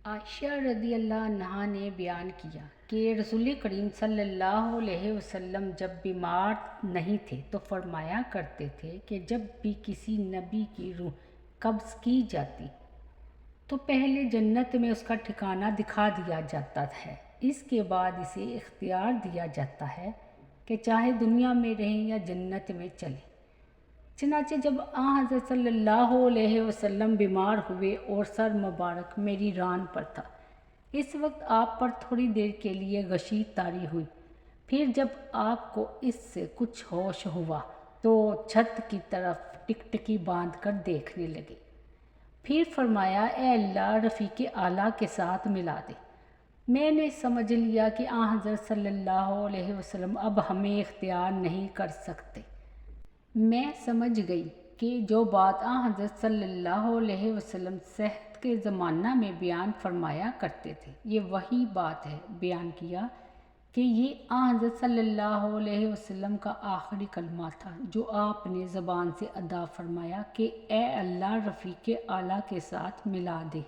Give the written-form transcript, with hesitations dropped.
عائشہ رضی اللہ عنہا نے بیان کیا کہ رسول کریم صلی اللہ علیہ وسلم جب بیمار نہیں تھے تو فرمایا کرتے تھے کہ جب بھی کسی نبی کی روح قبض کی جاتی تو پہلے جنت میں اس کا ٹھکانہ دکھا دیا جاتا ہے، اس کے بعد اسے اختیار دیا جاتا ہے کہ چاہے دنیا میں رہیں یا جنت میں چلے۔ چنانچہ جب حضرت صلی اللہ علیہ وسلم بیمار ہوئے اور سر مبارک میری ران پر تھا، اس وقت آپ پر تھوڑی دیر کے لیے غشی طاری ہوئی۔ پھر جب آپ کو اس سے کچھ ہوش ہوا تو چھت کی طرف ٹکٹکی باندھ کر دیکھنے لگے۔ پھر فرمایا، اے اللہ، رفیق اعلیٰ کے ساتھ ملا دے۔ میں نے سمجھ لیا کہ حضرت صلی اللہ علیہ وسلم اب ہمیں اختیار نہیں کر سکتے۔ میں سمجھ گئی کہ جو بات حضرت صلی اللہ علیہ وسلم صحت کے زمانہ میں بیان فرمایا کرتے تھے، یہ وہی بات ہے۔ بیان کیا کہ یہ حضرت صلی اللہ علیہ وسلم کا آخری کلمہ تھا جو آپ نے زبان سے ادا فرمایا کہ اے اللہ، رفیق اعلیٰ کے ساتھ ملا دے۔